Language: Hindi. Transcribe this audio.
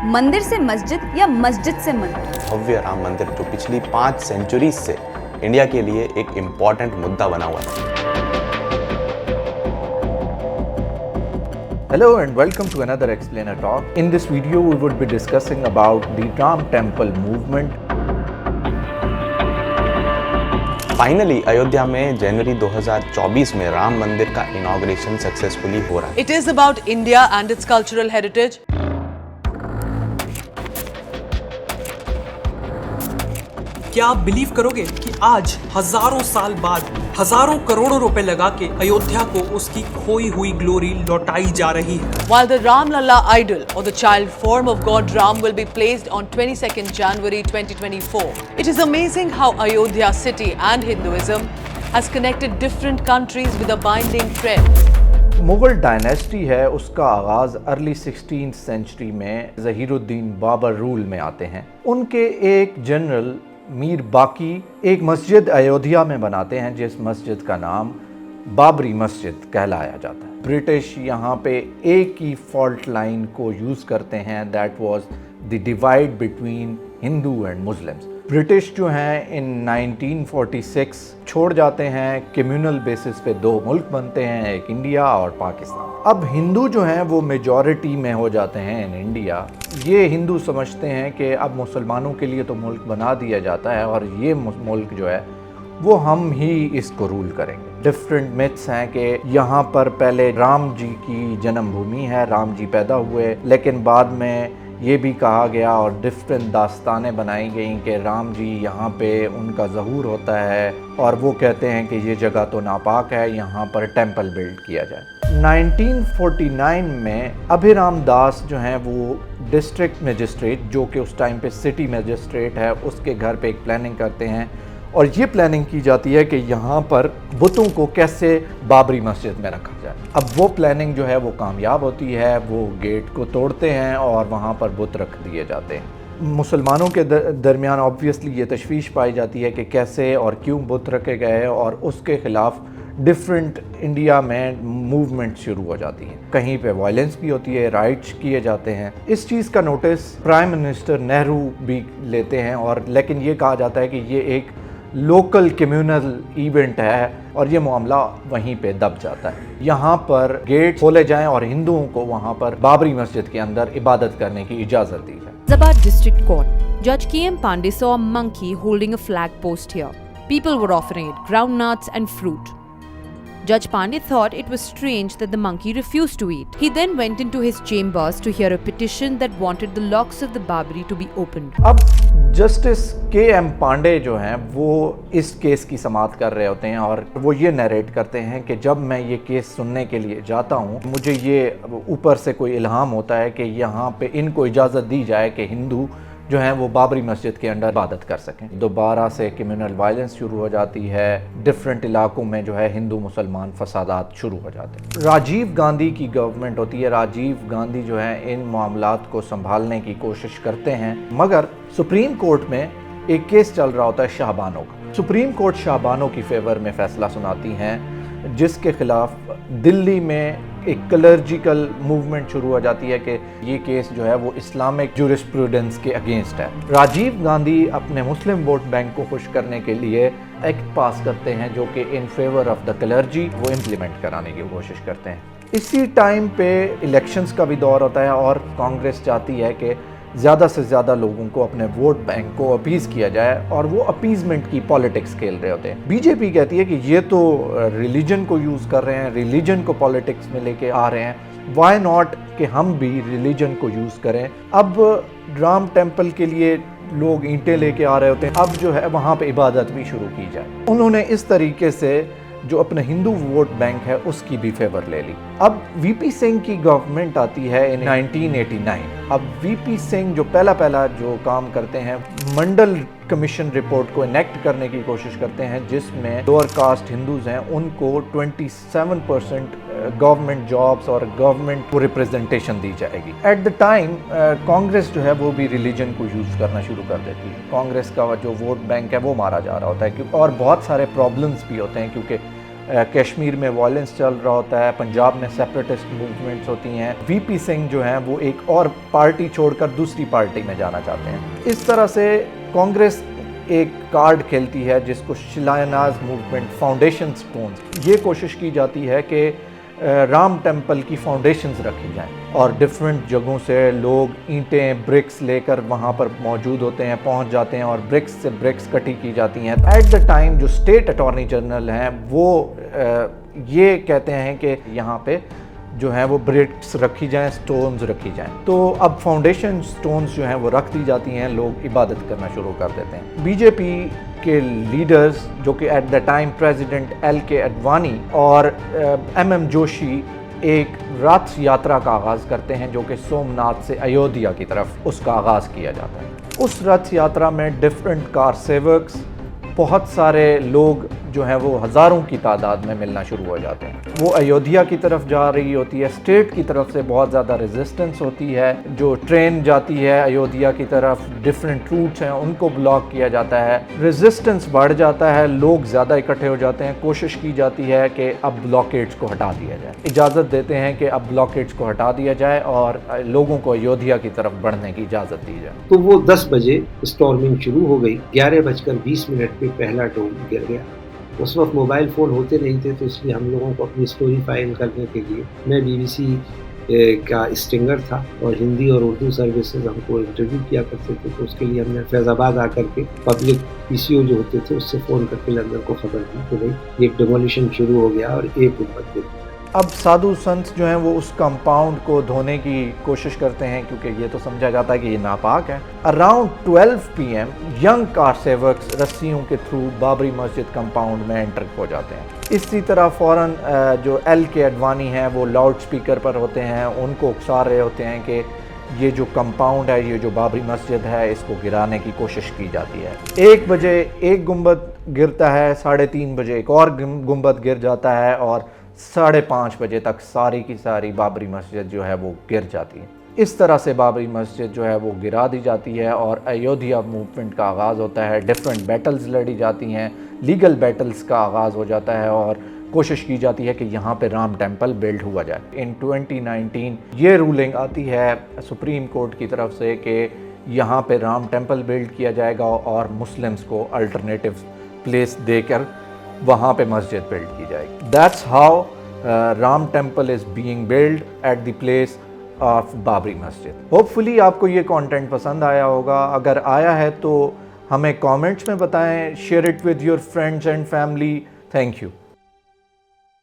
मंदिर से मस्जिद या मस्जिद से मंदिर? भव्य राम मंदिर जो पिछली 5 सेंचुरी से इंडिया के लिए एक इम्पॉर्टेंट मुद्दा बना हुआ है। Hello and welcome to another Explainer Talk. In this video we would be discussing about the Ram Temple movement. Finally Ayodhya में जनवरी 2024 में राम मंदिर का इनॉग्रेशन सक्सेसफुली हो रहा है। It is about India and its cultural heritage. क्या आप बिलीव करोगे कि आज हजारों साल बाद हजारों करोड़ों रुपए लगा के अयोध्या को उसकी खोई हुई ग्लोरी लौटाई जा रही है। While the Ram Lalla idol or the child form of God Ram will be placed on 22nd January 2024, it is amazing how Ayodhya city and Hinduism has connected different countries with a binding thread. Mughal dynasty है, उसका आगाज़ अर्ली 16th सेंचुरी में ज़हीरुद्दीन बाबर रूल में आते हैं। उनके एक जनरल मीर बाकी एक मस्जिद अयोध्या में बनाते हैं जिस मस्जिद का नाम बाबरी मस्जिद कहलाया जाता है। ब्रिटिश यहाँ पे एक ही फॉल्ट लाइन को यूज़ करते हैं, that was the divide between Hindu and Muslims. British जो हैं इन 1946 छोड़ जाते हैं, कम्युनल बेसिस पे 2 मुल्क बनते हैं, एक इंडिया और पाकिस्तान। अब हिंदू जो हैं वो मेजॉरिटी में हो जाते हैं इन इंडिया। ये हिंदू समझते हैं कि अब मुसलमानों के लिए तो मुल्क बना दिया जाता है और ये मुल्क जो है वो हम ही इसको रूल करेंगे। डिफरेंट मिथ्स हैं कि यहाँ पर पहले राम जी की जन्मभूमि है, राम जी पैदा हुए, लेकिन बाद में ये भी कहा गया और डिफरेंट दास्तानें बनाई गई कि राम जी यहाँ पे उनका ज़हूर होता है और वो कहते हैं कि ये जगह तो नापाक है, यहाँ पर टेंपल बिल्ड किया जाए। 1949 में अभिराम दास जो हैं वो डिस्ट्रिक्ट मजिस्ट्रेट, जो कि उस टाइम पे सिटी मजिस्ट्रेट है, उसके घर पे एक प्लानिंग करते हैं और ये प्लानिंग की जाती है कि यहाँ पर बुतों को कैसे बाबरी मस्जिद में रखा जाए। अब वो प्लानिंग जो है वो कामयाब होती है, वो गेट को तोड़ते हैं और वहाँ पर बुत रख दिए जाते हैं। मुसलमानों के दरमियान ऑब्वियसली ये तशवीश पाई जाती है कि कैसे और क्यों बुत रखे गए और उसके ख़िलाफ़ डिफरेंट इंडिया में मूवमेंट शुरू हो जाती है। कहीं पे वायलेंस भी होती है, राइट्स किए जाते हैं। इस चीज़ का नोटिस प्राइम मिनिस्टर नेहरू भी लेते हैं और लेकिन ये कहा जाता है कि ये एक लोकल कम्युनल इवेंट है और ये मामला वहीं पे दब जाता है। यहाँ पर गेट खोले जाएं और हिंदुओं को वहाँ पर बाबरी मस्जिद के अंदर इबादत करने की इजाज़त दी जाए। Zabad District Court. Judge K.M. Pandey saw a monkey holding a flag post here. People were offering it groundnuts and fruit. Judge Pandey thought it was strange that the monkey refused to eat. He then went into his chambers to hear a petition that wanted the locks of the Babri to be opened. अब जस्टिस K.M. पांडे जो हैं वो इस केस की समाअत कर रहे होते हैं और वो ये नरेट करते हैं कि जब मैं ये केस सुनने के लिए जाता हूँ, मुझे ये ऊपर से कोई इल्हाम होता है कि यहाँ पे इनको इजाज़त दी जाए कि हिंदू जो हैं वो बाबरी मस्जिद के अंदर इबादत कर सकें। दोबारा से कम्युनल वायलेंस शुरू हो जाती है, डिफरेंट इलाकों में जो है हिंदू मुसलमान फसादात शुरू हो जाते हैं। राजीव गांधी की गवर्नमेंट होती है, राजीव गांधी जो है इन मामलात को संभालने की कोशिश करते हैं, मगर सुप्रीम कोर्ट में एक केस चल रहा होता है शाहबानों का। सुप्रीम कोर्ट शाहबानों की फेवर में फैसला सुनाती हैं जिसके खिलाफ दिल्ली में एक क्लर्जिकल मूवमेंट शुरू हो जाती है कि ये केस जो है वो इस्लामिक जूरिस्प्रूडेंस के अगेंस्ट है। राजीव गांधी अपने मुस्लिम वोट बैंक को खुश करने के लिए एक्ट पास करते हैं जो कि in favour of the clergy वो इम्प्लीमेंट कराने की कोशिश करते हैं। इसी टाइम पे इलेक्शंस का भी दौर होता है और कांग्रेस चाहती है कि ज़्यादा से ज़्यादा लोगों को अपने वोट बैंक को अपीज़ किया जाए और वो अपीज़मेंट की पॉलिटिक्स खेल रहे होते हैं। बीजेपी कहती है कि ये तो रिलीजन को यूज़ कर रहे हैं, रिलीजन को पॉलिटिक्स में लेके आ रहे हैं, वाई नॉट कि हम भी रिलीजन को यूज़ करें। अब राम टेम्पल के लिए लोग ईंटें लेके आ रहे होते हैं, अब जो है वहाँ पे इबादत भी शुरू की जाए। उन्होंने इस तरीके से जो अपने हिंदू वोट बैंक है उसकी भी फेवर ले ली। अब वीपी सिंह की गवर्नमेंट आती है इन 1989। अब वीपी सिंह जो पहला जो काम करते हैं, मंडल कमीशन रिपोर्ट को इनेक्ट करने की कोशिश करते हैं जिसमें लोअर कास्ट हिंदूज हैं उनको 27% गवर्नमेंट जॉब्स और गवर्नमेंट को रिप्रेजेंटेशन दी जाएगी। एट द टाइम कांग्रेस जो है वो भी रिलीजन को यूज़ करना शुरू कर देती है। कांग्रेस का जो वोट बैंक है वो मारा जा रहा होता है और बहुत सारे प्रॉब्लम्स भी होते हैं क्योंकि कश्मीर में वायलेंस चल रहा होता है, पंजाब में सेपरेटिस्ट मूवमेंट्स होती हैं, वीपी सिंह जो हैं वो एक और पार्टी छोड़कर दूसरी पार्टी में जाना चाहते हैं। इस तरह से कांग्रेस एक कार्ड खेलती है जिसको शिलान्यास मूवमेंट फाउंडेशन स्टोन्स, ये कोशिश की जाती है कि राम टेम्पल की फाउंडेशंस रखी जाएं और डिफरेंट जगहों से लोग ईंटें ब्रिक्स लेकर वहाँ पर मौजूद होते हैं, पहुँच जाते हैं और ब्रिक्स से ब्रिक्स कटी की जाती हैं। एट द टाइम जो स्टेट अटॉर्नी जनरल हैं वो ये कहते हैं कि यहाँ पे जो है वो ब्रिक्स रखी जाएं, स्टोन्स रखी जाएं। तो अब फाउंडेशन स्टोन्स जो हैं वो रख दी जाती हैं, लोग इबादत करना शुरू कर देते हैं। बीजेपी के लीडर्स जो कि at the time president LK Advani और MM जोशी एक रथ यात्रा का आगाज़ करते हैं जो कि सोमनाथ से अयोध्या की तरफ उसका आगाज़ किया जाता है। उस रथ यात्रा में डिफरेंट कार सेवक्स, बहुत सारे लोग जो हैं वो हज़ारों की तादाद में मिलना शुरू हो जाते हैं। वो अयोध्या की तरफ जा रही होती है, स्टेट की तरफ से बहुत ज़्यादा रेजिस्टेंस होती है। जो ट्रेन जाती है अयोध्या की तरफ, डिफरेंट रूट्स हैं उनको ब्लॉक किया जाता है, रेजिस्टेंस बढ़ जाता है, लोग ज़्यादा इकट्ठे हो जाते हैं। कोशिश की जाती है कि अब ब्लॉकेड्स को हटा दिया जाए, इजाज़त देते हैं कि अब ब्लॉकेड्स को हटा दिया जाए और लोगों को अयोध्या की तरफ बढ़ने की इजाज़त दी जाए। तो वो 10 बजे स्टॉर्मिंग शुरू हो गई। 11:20 पे पहला ड्रोन गिर गया। उस वक्त मोबाइल फ़ोन होते नहीं थे, तो इसलिए हम लोगों को अपनी स्टोरी फाइल करने के लिए, मैं BBC का स्टिंगर था और हिंदी और उर्दू सर्विसेज हमको इंटरव्यू किया करते थे, तो उसके लिए हमने फैज़ाबाद आकर के पब्लिक PCO जो होते थे उससे फ़ोन करके लंदन को खबर दी कि भाई ये डिमोलिशन शुरू हो गया और एक गुंबद गिर गया। अब साधु संत जो हैं वो उस कंपाउंड को धोने की कोशिश करते हैं क्योंकि ये तो समझा जाता है कि ये नापाक है। Around 12 PM young car sevaks रस्सियों के थ्रू बाबरी मस्जिद कंपाउंड में एंटर हो जाते हैं। इसी तरह फ़ौरन जो LK अडवाणी हैं वो लाउड स्पीकर पर होते हैं, उनको उकसा रहे होते हैं कि ये जो कंपाउंड है, ये जो बाबरी मस्जिद है, इसको गिराने की कोशिश की जाती है। 1 बजे एक गुंबद गिरता है, 3:30 बजे एक और गुंबद गिर जाता है और 5:30 बजे तक सारी की सारी बाबरी मस्जिद जो है वो गिर जाती है। इस तरह से बाबरी मस्जिद जो है वो गिरा दी जाती है और अयोध्या मूवमेंट का आगाज़ होता है। डिफरेंट बैटल्स लड़ी जाती हैं, लीगल बैटल्स का आगाज़ हो जाता है और कोशिश की जाती है कि यहाँ पे राम टेम्पल बिल्ड हुआ जाए। इन 2019 ये रूलिंग आती है सुप्रीम कोर्ट की तरफ से कि यहाँ पे राम टेम्पल बिल्ड किया जाएगा और मुस्लिम्स को अल्टरनेटिव प्लेस देकर वहाँ पे मस्जिद बिल्ड की जाएगी। That's how Ram temple is being build at the place of Babri मस्जिद। होपफुली आपको ये कंटेंट पसंद आया होगा। अगर आया है तो हमें कमेंट्स में बताएं, share it with your friends and family. Thank you.